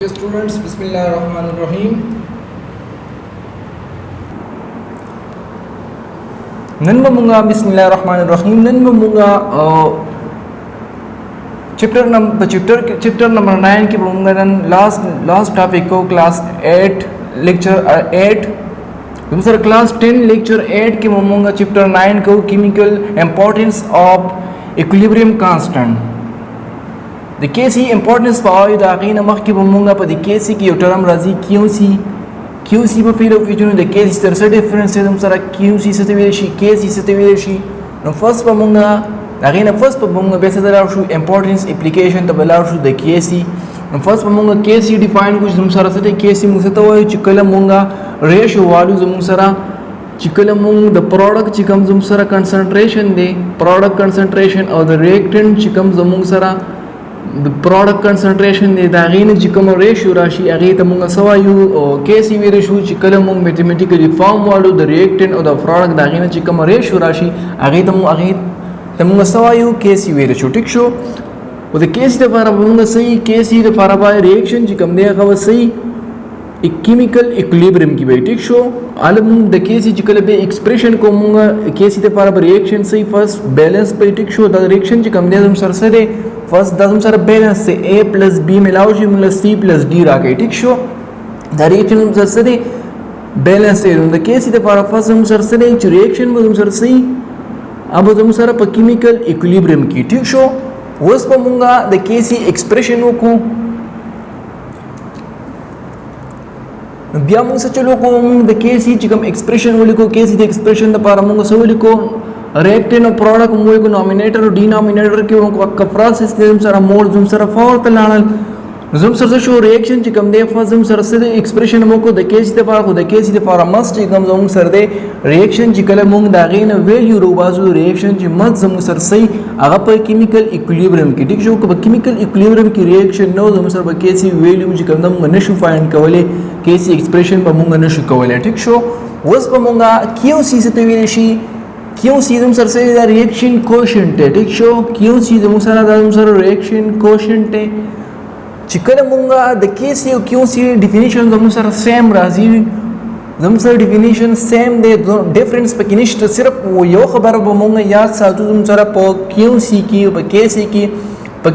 Students, Bismillahirrahmanirrahim. Nan mamunga Bismillahirrahmanirrahim. Nan mamunga chapter number 9 की mamunga nan last topic को class 8 lecture 8 दूसरा class 10 lecture 8 की mamunga chapter 9 को chemical importance of equilibrium constant. The KC importance पाओ दाखिल नमक की बमूंगा पर the KC की उतरम राजी QC पर फिर फिर the KC सरसर difference है तुम सारा QC से तवीरेशी KC से तवीरेशी न first बमूंगा दाखिल न first बमूंगा बेसे दलाव शु importance application तबलाव शु the KC न first बमूंगा KC define कुछ तुम सारा से KC मुझसे तो वही चिकला मूंगा ratio वालू तुम सारा चिकला मूंग the product चिकम तुम सारा concentration दे product concentration और the reactant चिकम तुम सारा the product concentration de dagina jikama ratio rashi agita munga sawayu KC ratio chikala mung mathematically form walu the reactant or the product dagina jikama ratio rashi agita munga sawayu KC ratio tik sho o the KC de para munga sahi KC de para ba reaction jikam de ga sahi chemical equilibrium ki bai tik sho alam the KC jikala be expression ko munga KC de para reaction sahi first balance bai tik sho the reaction jikam de sar sare first दसम सारा बैलेंस से A plus B मिलाओ जी मतलब C plus D राके ठीक शो the reaction sir से बैलेंस से द केस इधर पारा फर्स्ट हम सर से जो रिएक्शन में हम सर से अब हम सारा पर केमिकल इक्विलिब्रियम की ठीक शो उस पर मुंगा द केस एक्सप्रेशन को बिया मुंग से चलो को द केस चिकम एक्सप्रेशन वाली को केस एक्सप्रेशन द पारा मुंगा सवाली को reactant और product मूल को nominator और denominator के उनको कफ्राल सिस्टम सारा मोड जुम सारा फॉर तलानल जुम सर से शो reaction चिकम दे फॉर जुम सर से expression मुको द केस दे पार को द केस दे पार मस्ट चिकम जुम सर दे reaction चिकले मुंग दागीन value रोबाजु reaction चि मत जुम सर सही आगा पर chemical equilibrium की ठीक जो को chemical equilibrium की reaction नो जुम सर ब केस value चिकम दम नशु फाइंड कवले केस expression ब मुंग नशु कवले ठीक शो वस ब मुंगा QC से तवीरेशी क्यों सीधम सर से रिएक्शन कोशेंट है ठीक शो क्यों सीधम सर दादम सर रिएक्शन कोशेंट है चिकन मुंगा द केस क्यों सी डेफिनेशन दम सर सेम राजी दम सर डेफिनेशन सेम दे डिफरेंस पे किनिस्ट सिर्फ वो यो खबर मुंगा याद सातु दम सर प क्यों सी की प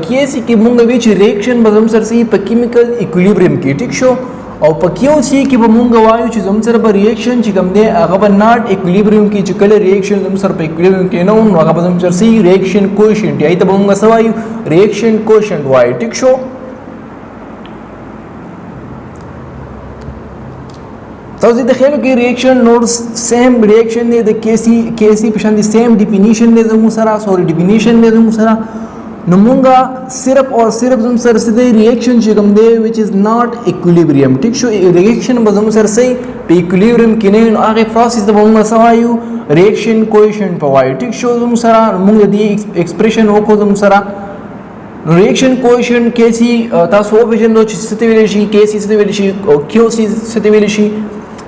केसी की मुंगा विच रिएक्शन बदम सर से प केमिकल इक्विलिब्रियम की ठीक शो और पक्यों सी कि बमुंगा वायु ची जम सर पर रिएक्शन ची कम दे अगब नॉट इक्विलिब्रियम की चिकले रिएक्शन जम सर पर इक्विलिब्रियम के नो अगब जम सर सी रिएक्शन कोएफिशिएंट यही तो बमुंगा सवायु रिएक्शन कोएफिशिएंट वाई ठीक शो तो जी देखिए कि रिएक्शन नोट्स सेम रिएक्शन दे द केसी पिछन दी सेम डेफिनेशन दे जम सरा सॉरी डेफिनेशन दे जम सरा नमुंगा सिर्फ और सिर्फ तुम सर से रिएक्शन चिकम दे विच इज नॉट इक्विलिब्रियम ठीक शो रिएक्शन बजम सर से पे इक्विलिब्रियम किने आगे प्रोसेस द बमुंगा सवायु रिएक्शन कोएफिशिएंट पवाई ठीक शो तुम सरा नमुंगा दी एक्सप्रेशन ओ को तुम सरा रिएक्शन कोएफिशिएंट केसी ता सो विजन दो चिस्तवेलेशी केसी सतवेलेशी क्यूसी सतवेलेशी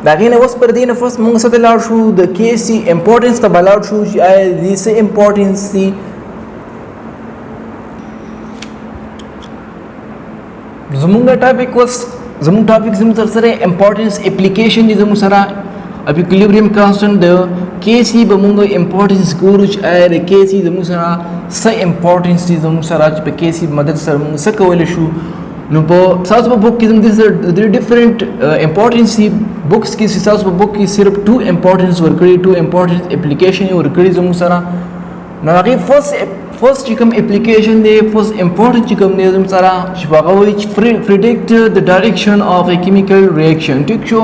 दागिने वस पर दिन फर्स्ट मुंगा सतलार शू द केसी importance the Balar shoe I this importance सी ज़मुंगा टॉपिक वस ज़मुंग टॉपिक ज़म सरसरे इम्पोर्टेंस एप्लीकेशन दी ज़मुंग सरा अब इक्विलिब्रियम कांस्टेंट दे केसी बमुंगा इम्पोर्टेंस गुरुच आयर केसी ज़मुंग सरा स इम्पोर्टेंस दी ज़मुंग सरा पे केसी मदद सर मुंग सकवले शू नो बो साउथ बुक की ज़म दिस डिफरेंट इम्पोर्टेंस दी बुक्स की साउथ बुक की सिर्फ टू इम्पोर्टेंस वर्करी टू इम्पोर्टेंस एप्लीकेशन वर्करी ज़मुंग सरा ना आगे फर्स्ट चिकम एप्लीकेशन दे फर्स्ट इम्पोर्टेंट चिकम दे तुम सारा शिवागावी predict the direction of a chemical reaction ठीक शो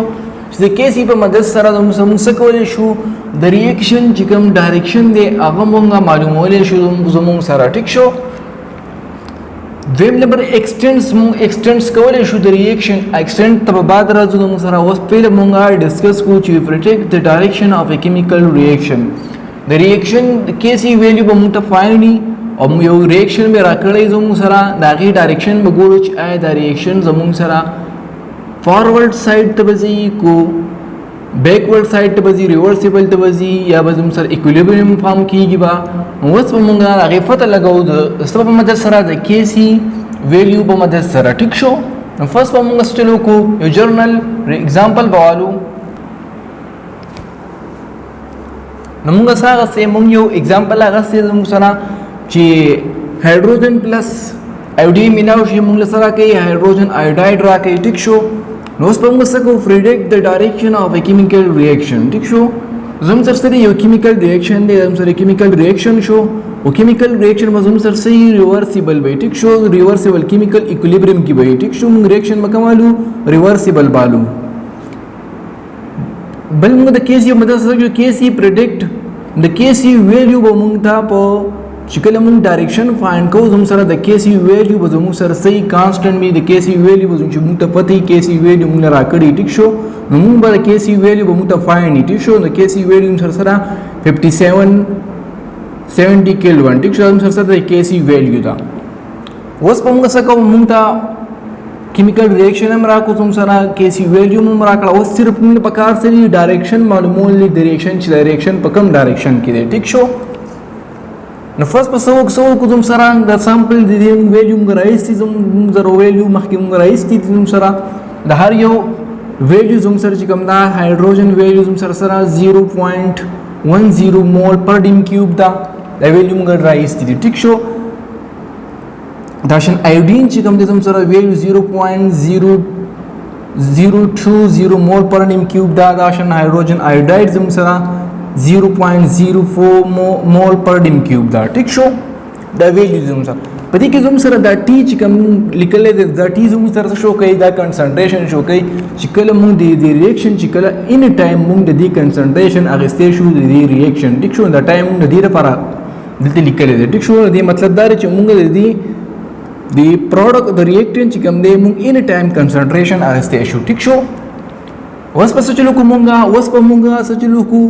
द केसी पर मदद सारा तुम सम सकवले शू द रिएक्शन चिकम डायरेक्शन दे आगमोंगा मालूम होले शू तुम जमुंग सारा ठीक शो वेम number x tends Kavle shoe the reaction extend तब बाद राजू तुम सारा वस पहले मोंगा डिस्कस को to predict the direction of a chemical reaction the reaction KC value बमुंटा फाइनली और यो रिएक्शन में रखड़े जमुंग सरा दागी डायरेक्शन बगुरुच आए द रिएक्शन जमुंग सरा फॉरवर्ड साइड तबजी को बैकवर्ड साइड तबजी रिवर्सिबल तबजी या बजुम सर इक्विलिब्रियम फॉर्म की बा वस बमुंगा आगे पता लगाओ द सब मदद सरा द केसी वैल्यू बमदद सरा ठीक शो فرست به موږ چلو کو یو جرنل اگزامپل بوالو نو موږ سره سه موږ یو اگزامپل هغه سه موږ سره چې هایدروجن پلس آیودین ملاو شي موږ سره کوي هایدروجن آیوداید راکوي ټیک شو نو اوس په موږ سره کو پریډکټ د ډایرکشن اف ا کیمیکل ریاکشن ټیک شو زم سره یو کیمیکل ریاکشن دی زم سره کیمیکل ریاکشن شو او کیمیکل ریاکشن به زم سره ریورسیبل وي ټیک شو ریورسیبل کیمیکل ایکولیبریم کی وي ټیک شو موږ ریاکشن مکمالو ریورسیبل بالو بل موږ د کیسی مدد سره کیسی پریډکټ د کیسی ویلیو به موږ ته په چې کله موږ ډایرکشن فایند کوو زموږ سره د کیسی ویلیو به زموږ سره صحیح کانسټنټ وي د کیسی ویلیو به چې موږ ته پته کیسی ویلیو موږ راکړي ټیک شو نو موږ به د کیسی ویلیو به موږ ته فایند ټیک شو د کیسی ویلیو سره 5770 کیلوون ټیک شو موږ سره د کیسی ویلیو دا اوس په موږ سره کوم موږ ته کیمیکل ریاکشن هم راکو زموږ سره کیسی ویلیو هم راکړه اوس صرف موږ په کار سره ډایرکشن معلومول دي ډایرکشن چې ډایرکشن په کوم ډایرکشن کې دی ټیک شو نو فرست په سو کو زم سره د سامپل د دې ویلیو غرايستي زم زرو ویلیو مخکې غرايستي زم سره د هر یو ویلیو زم سره چې کوم دا هایدروجن ویلیو زم سره 0.10 مول پر ډیم کیوب دا د ویلیو غرايستي ټیک شو دا شن آیودین چې کوم د زم سره ویلیو 0.0020 مول پر ډیم کیوب دا شن هایدروجن آیوداید زم سره 0.04 مول پر ډیم کیوب دا ټیک شو دا ویلیو زم سره په دې کې زم سره دا ټی چې کوم لیکل دی دا ټی زم سره شو کوي دا کنسنټریشن شو کوي چې کله موږ د ریاکشن چې کله ان ټایم موږ د دې کنسنټریشن اغستې شو د دې ریاکشن ټیک شو دا ټایم د دې لپاره دلته لیکل دی ټیک شو دې مطلب دا چې موږ د دې پروډکټ د ریاکټنټ چې کوم دی موږ ان ټایم کنسنټریشن اغستې شو ټیک شو اوس په څه چلو کو موږ څه چلو کو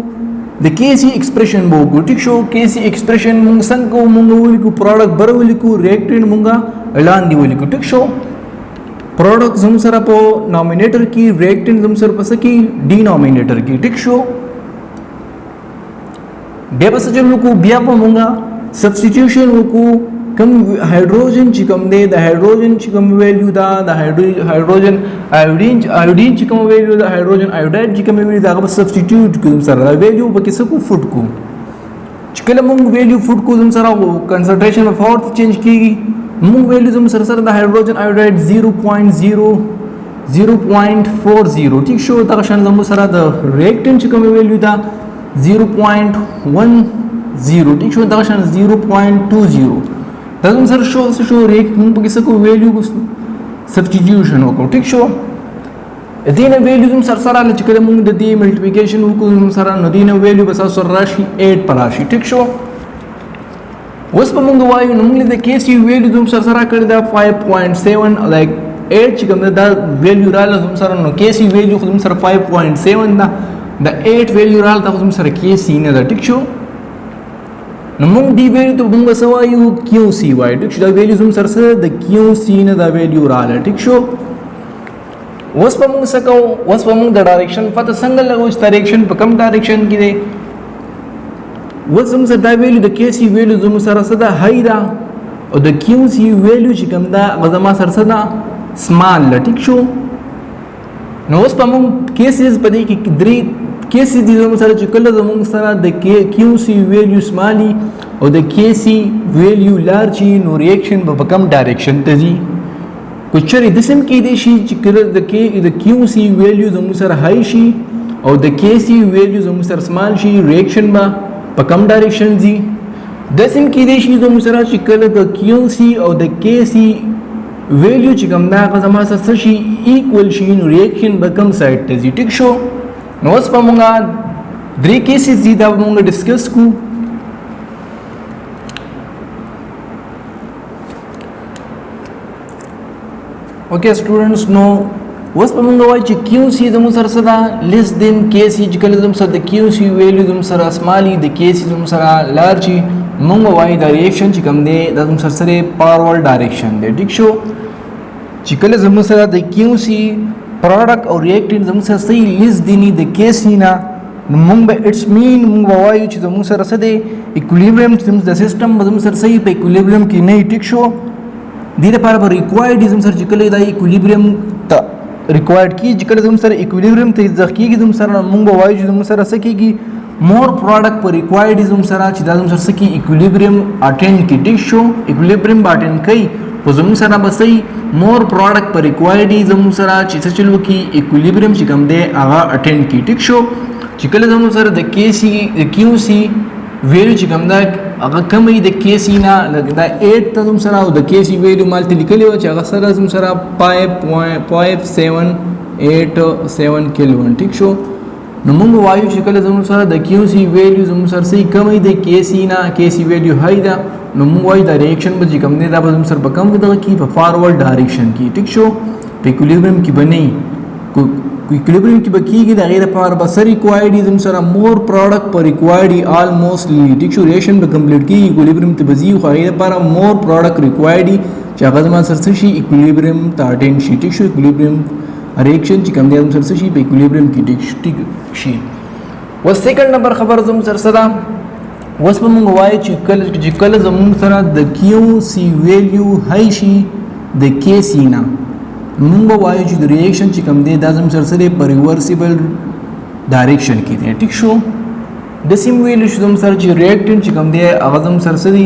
د کیسی ایکسپریشن بو کو ټیک شو کیسی ایکسپریشن موږ څنګه موږ ولیکو پروډکټ بر ولیکو ریاکټنټ موږ اعلان دی ولیکو ټیک شو پروډکټ زم سره په نومینیټر کې ریاکټنټ زم سره پس کې ډینومینیټر کې ټیک شو بیا پس چلو کو بیا په موږ سبسټیټیوشن وکړو کم هایدروجن چې کوم دی د هایدروجن چې کوم ویلیو دا د هایدروجن آیودین چې کوم ویلیو د هایدروجن آیوداید چې کوم ویلیو دا غو سبسټیټیوټ کوم سره دا ویلیو به کیسه کو فوټ کو چې کله موږ ویلیو فوټ کو زم سره کنسنټریشن په فورت چینج کیږي موږ ویلیو زم سره د هایدروجن آیوداید 0.40 ټیک شو دا شان زم سره د ریاکټنټ چې کوم ویلیو دا 0.10 ټیک شو دا شان 0.20 دا زم سره شو ریک موږ په کیسه کو ویلیو سبسټیټیوشن وکړو ټیک شو دینه ویلیو زم سره چې کله موږ د دې ملټیپلیکیشن وکړو زم سره نو دینه ویلیو بس سره راشي 8 پر راشي ټیک شو اوس په موږ وایو نو موږ د کیسی ویلیو زم سره کړی دا 5.7 لایک 8 چې کوم دا ویلیو رااله زم سره نو کیسی ویلیو زم سره 5.7 دا 8 ویلیو رااله زم سره کیسی نه دا ټیک شو نو موږ دی ویلیو ته موږ سوایو کیو سی وای ټیک شو دا ویلیو زم سره د کیو سی نه دا ویلیو رااله ټیک شو اوس په موږ سکو اوس په موږ د ډایرکشن پته څنګه لګو چې ډایرکشن په کوم ډایرکشن کې دی اوس زم سره دا ویلیو د کیسی ویلیو زم سره دا هاي دا او د کیو سی ویلیو چې کوم دا غزما سره دا سمال ټیک شو نو اوس په موږ کیسز په دې کې درې کیسی دي زموږ سره چې کله زموږ سره د کیو سی ویلیو سمالي او د کیسی ویلیو لارجي نو ریاکشن په کوم ډایرکشن ته ځي کوچري د سم کې دي شي چې کله د کیو سی ویلیو زموږ سره هاي شي او د کیسی ویلیو زموږ سره سمال شي ریاکشن په کوم ډایرکشن ځي د سم کې دي شي زموږ سره چې کله د کیو سی او د کیسی ویلیو چې کوم دا زموږ سره شي ایکوال شي نو ریاکشن په کوم سایډ ته ځي ټیک شو نو اوس په موږ درې کیسز دي دا موږ ډیسکس کو اوکې سټوډنټس نو اوس په موږ وایي چې کیو سی زموږ سره دا لیس دین کیسی چې کله زموږ سره د کیو سی ویلیو زموږ سره اسمالي د کیسی زموږ سره لارجي موږ وایي دا ریاکشن چې کوم دی دا زموږ سره فارورډ ډایرکشن دی ټیک شو چې کله زموږ سره د کیو سی پروډکټ او ریاکټنټ زموږ سره صحیح لیس دي د کیسی نه نو موږ به اټس مین موږ وایو چې زموږ سره څه دی ایکولیبریم د سیستم زموږ سره صحیح په ایکولیبریم کې نه ټیک شو دې لپاره به ریکوایرډ زم سره چې کله دا ایکولیبریم ته ریکوایرډ کی چې کله زم سره ایکولیبریم ته ځخ کیږي زم سره موږ وایو چې زم سره سکیږي مور پروډکټ پر ریکوایرډ زم سره چې دا زم سره سکی ایکولیبریم اټینډ کی ټیک شو ایکولیبریم اټینډ کوي په زم سره بسې مور پروډکټ پر ریکوایرډ زم سره چې څه چلو کی ایکولیبریم چې کوم دی هغه اټینډ کی ټیک شو چې کله زم سره د کیسی کیو سی ویلیو چې کوم دا هغه کمې د کیسی نه دا 8 ته زم سره او د کیسی ویلیو مالته لیکلی و چې هغه سره زم سره 5.787 کیلوون ټیک شو نو موږ وایو چې کله زموږ سره د کیو سی ویلیو زموږ سره صحیح کمې د کی سی نه کی سی ویلیو هاي ده نو موږ وایو دا ریاکشن به چې کوم دی دا به زموږ سره په کم دغه کې په فارورډ ډایرکشن کې ټیک شو په ایکولیبریم کې بنئ ایکولیبریم کې به کېږي د هغې لپاره به څه ریکوایرډ دي زموږ سره مور پروډکټ په ریکوایرډ آلموسټلی ټیک شو ریاکشن به کمپلیټ کېږي ایکولیبریم ته به ځي خو هغې لپاره مور پروډکټ ریکوایرډ دي چې هغه زما سره څه شي ایکولیبریم ته اټینډ شي ټیک شو ایکولیبریم ریاکشن چې کوم دی زموږ سره څه شي په ایکولیبریم کې ټیک شي و سیکنډ نمبر خبر زموږ سره څه ده اوس به موږ وایو چې کله زموږ سره د کیو سی ویلیو هاي شي د کی سی نه موږ به وایو چې د ریاکشن چې کوم دی دا زموږ سره سره په ریورسیبل ډایرکشن کې دی ټیک شو د سیم ویلیو چې زموږ سره چې ریاکټنټ چې کوم دی هغه زموږ سره سره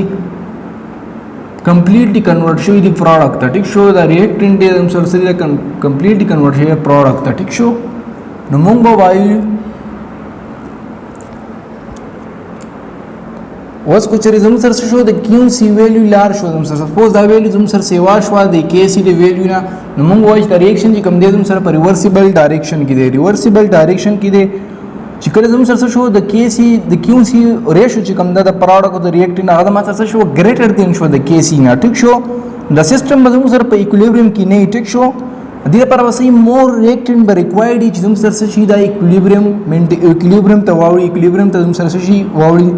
کمپلیټلی کنورټ شوی دی پروډکټ ته ټیک شو دا ریاکټنټ دی زموږ سره سره کمپلیټلی کنورټ شوی پروډکټ ته ټیک شو نو موږ به وایو اوس کو چې زموږ سره شو د کیو سی ویلیو لار شو زموږ سره سپوز دا ویلیو زموږ سره سیوا شو د کی سی د ویلیو نه نو موږ وایو چې ریاکشن چې کوم دی زموږ سره په ریورسیبل ډایرکشن کې دی ریورسیبل ډایرکشن کې دی چې کله زموږ سره شو د کی سی د کیو سی ریشو چې کوم دا د پروډکټ او د ریاکټنټ هغه ما سره شو ګریټر دین شو د کی سی نه ټیک شو د سیستم به زموږ سره په ایکولیبریم کې نه ټیک شو دې لپاره وسې مور ریاکټنټ به ریکوایرډ چې زموږ سره شي دا ایکولیبریم ایکولیبریم ته واوړي ایکولیبریم ته زموږ سره شي واوړي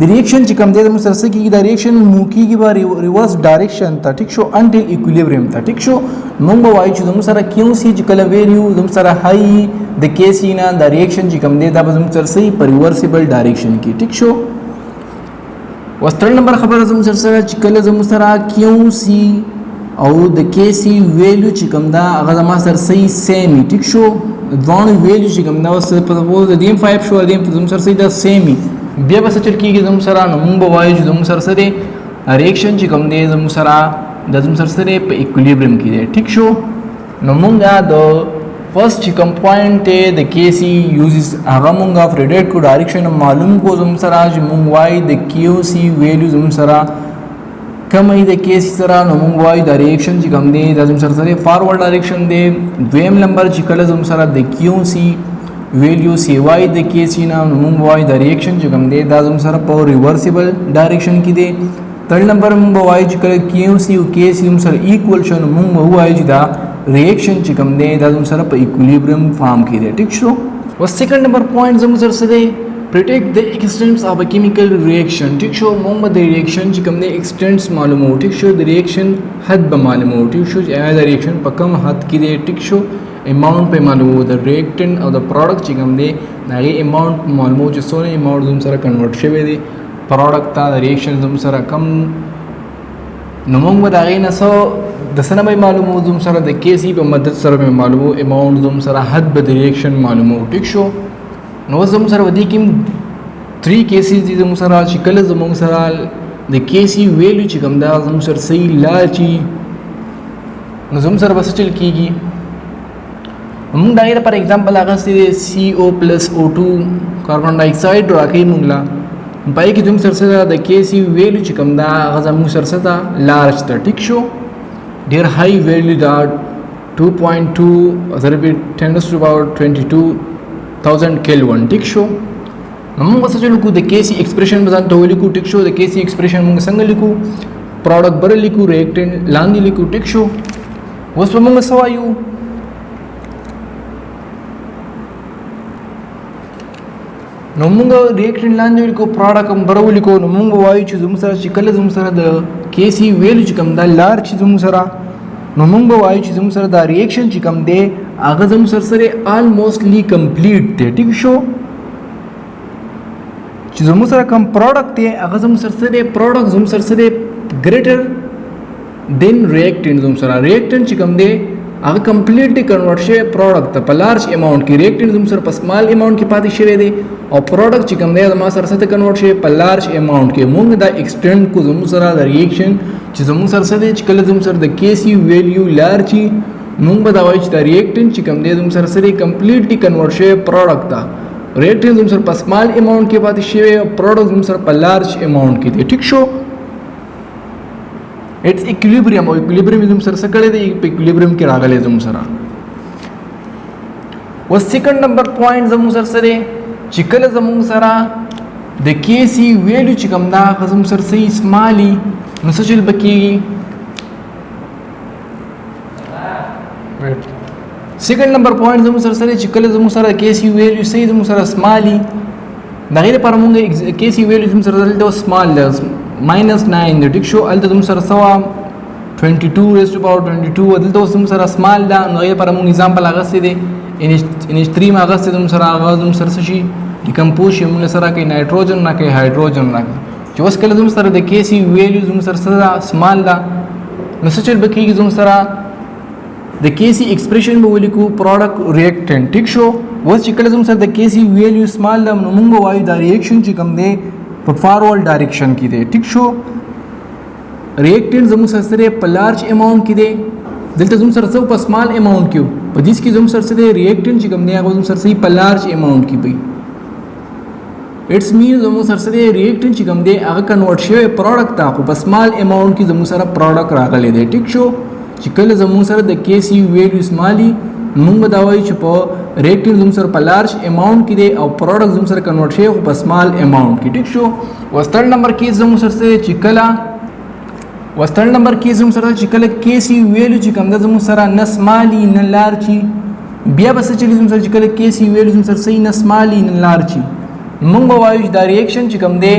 د ریاکشن چې کوم دی زموږ سره څه کېږي دا ریاکشن مو کېږي به ریورس ډایرکشن ته ټیک شو انټل ایکولیبریم ته ټیک شو موږ به وایو چې زموږ سره کیو سی چې کله ویلیو زموږ سره هاي د کی سی نه دا ریاکشن چې کوم دی دا به زموږ سره صحیح په ریورسیبل ډایرکشن کې ټیک شو اوس 3 نمبر خبره زموږ سره چې کله زموږ سره کیو سی او د کی سی ویلیو چې کوم دا هغه زما سره صحیح سیمي ټیک شو دوه ویلیو چې کوم دا اوس په د دیم 5 شو دیم زموږ سره صحیح دا سیمي بیا به څه چل کېږي زموږ سره نو موږ به وایو چې زموږ سره سره ریاکشن چې کوم دی زموږ سره د زموږ سره سره په ایکولیبریم کې دی ټیک شو نو موږ د فرست چې کوم پوینټ دی د کی سی یوزز هغه موږ فریډیټ کو ډایرکشن معلوم کو زموږ سره چې موږ وایو د کیو سی ویلیو زموږ سره کمې د کی سی سره نو موږ وایو د ریاکشن چې کوم دی د زموږ سره سره فارورډ ډایرکشن دی دویم نمبر چې کله زموږ سره د کیو سی ویلیو سی وای د کی سی نه نو موږ وایو د ریاکشن چې کوم دی دا زموږ سره په ریورسیبل ډایرکشن کې دی تھرڈ نمبر موږ وایو چې کله کیو سی او کی سی زموږ سره ایکوال شو نو موږ وایو چې دا ریاکشن چې کوم دی دا زموږ سره په ایکولیبریم فارم کې دی ټیک شو او سیکنډ نمبر پوینټ زموږ سره څه دی predict the extents of a chemical reaction ٹھیک شو موږ د ریاکشن چې کوم دی extents معلومو ټیک شو د ریاکشن حد به معلومو ټیک شو چې د ریاکشن په کم حد کې دی ټیک شو اماونٹ په معلومو د ریاکټنټ او د پروډکټ چې کوم دی هغه اماونٹ معلومو چې څونه اماونٹ زم سره کنورټ شوی دی پروډکټ ته د ریاکشن زم سره کم نو موږ به هغه نه سو د سنمه معلومو زم سره د کیسی په مدد سره معلومو اماونٹ زم سره حد به د ریاکشن معلومو ټیک شو نو زم سره ودی کوم 3 کیسز دي زم سره چې کله زم سره د کیسی ویلیو چې کوم دا زم سره صحیح لاچی نو زم سره بس چل کیږي موږ دا لپاره پر एग्जांपल هغه سي CO+O2 کاربن ډای اکساید راکې موږ لا پای کې زم سره د کیسی ویلیو چې کوم دا هغه زم سره دا لارج ته ټیک شو ډیر هاي ویلیو دا 2.2 10 to about 22,000 کیلوون ټیک شو موږ څه لیکو د کیسی ایکسپریشن بزان ته لیکو ټیک شو د کیسی ایکسپریشن موږ څنګه لیکو پروډکټ بر لیکو ریاکټنټ لاندې لیکو ټیک شو اوس په موږ سوایو نو موږ ریاکټنټ لاندې لیکو پروډکټ هم بر لیکو نو موږ وایو چې زموږ سره چې کله زموږ سره د کیسی ویل چې کوم دا لار چې زموږ سره نو موږ وایو چې زموږ سره دا ریاکشن چې کوم دی هغه زموږ سره آلموسټلی کمپلیټ دی ټیک شو چې زموږ سره کوم پروډکټ دی هغه زموږ سره پروډکټ زموږ سره ګریټر then reactant زم سره reactant چې کوم دی هغه کمپلیټلی کنورټ شوی پروډکټ ته په لارج اماونټ کې reactant زم سره په سمال اماونټ کې پاتې شوی دی او پروډکټ چې کوم دی ما سره څه کنورټ شوی په لارج اماونټ کې موږ دا ایکسټند کو زم سره د ریاکشن چې زم سره څه دی چې کله زم سره د کیسی ویلیو لارج موږ به دا وایو چې دا reactant چې کوم دی زم سره سره کمپلیټلی کنورټ شوی پروډکټ ته reactant زم سره په سمال اماونټ کې پاتې شوی او پروډکټ زم سره په لارج اماونټ کې دی ٹھیک شو اټس اکویلیبریم او اکویلیبریم زم سره څه کړی دی په اکویلیبریم کې راغلی زم سره و سیکنډ نمبر پوینټ زم سره سره چې کله زم سره د کیسی ویلیو چې کوم دا زم سره سي سمالي نو څه چل بکیږي سیکنډ نمبر پوینټ زم سره سره چې کله زم سره کیسی ویلیو سي زم سره سمالي دا غیر پر موږ کیسی ویلیو زم سره دلته سمال -9 د ټیک شو الته زم سره سوا 22 raised to power 22 دلته زم سره سمال دا نو غیر پر موږ نظام په لغسه دي ان 3 ما غسه زم سره اغاز زم سره شي ډیکمپوز موږ سره کې نایټروجن نه کې هایدروجن نه چې اوس کله زم سره د کیسی ویلیو زم سره سمال دا نو څه چل بکیږي زم سره د کیسی ایکسپریشن به ولیکو پروډکټ ریاکټنټ ټیک شو اوس چې کله زم سره د کیسی ویلیو سمال دا نو موږ وایو دا ریاکشن چې کوم دی په فارورډ ډایرکشن کې دی ټیک شو ریاکټنټ زموږ سره په لارج اماونټ کې دی دلته زموږ سره په سمال اماونټ کې په دې کې زموږ سره ریاکټنټ چې کوم دی هغه زموږ سره په لارج اماونټ کې وي اټس مین زموږ سره ریاکټنټ چې کوم دی هغه کنورټ شوی پروډکټ ته خو په سمال اماونټ کې زموږ سره پروډکټ راغلی دی ټیک شو چې کله زموږ سره د کیسی ویلیو سمالي موږ دا وایو چې په ریاکټنټ زم سره په لارج اماونټ کې دی او پروډکټ زم سره کنورټ شي په سمال اماونټ کې ټیک شو وستړ نمبر کې زم سره چې کله وستړ نمبر کې زم سره چې کله کیسی ویلیو چې کوم د زم سره نه سمالي نه لارجي بیا بس چې زم سره چې کله کیسی ویلیو زم سره صحیح نه سمالي نه لارجي موږ وایو چې دا ریاکشن چې کوم دی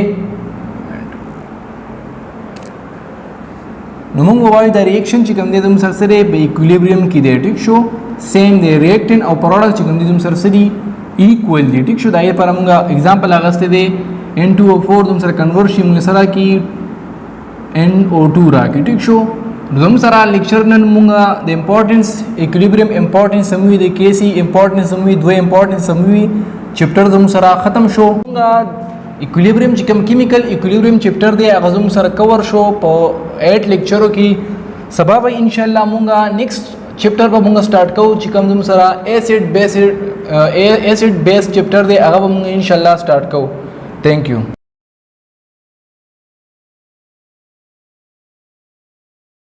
نو موږ وایو دا ریاکشن چې کوم دی زم سره په ایکویلیبریم کې دی ټیک شو سیم دی ریاکټنټ او پروډکټ چې کوم دي زم سره سدي ایکوال دي ټیک شو دا یې پر موږ اگزامپل اغسته دي N2O4 زم سره کنورټ شي موږ سره کی NO2 راکې ټیک شو زم سره لیکچر نن موږ د امپورټنس ایکویلیبریم امپورټنس سموي د کیسی امپورټنس سموي دوه امپورټنس سموي چپټر زم سره ختم شو ایکویلیبریم چې کوم کیمیکل ایکویلیبریم چپټر دی هغه زم سره کور شو په 8 لیکچرو کې سبب ان شاء الله موږ نیکسٹ چپټر به موږ سٹارټ کوو چې کوم زم سره ایسډ بیس چپټر دی هغه به موږ ان شاء الله سٹارټ کوو. تھینک یو.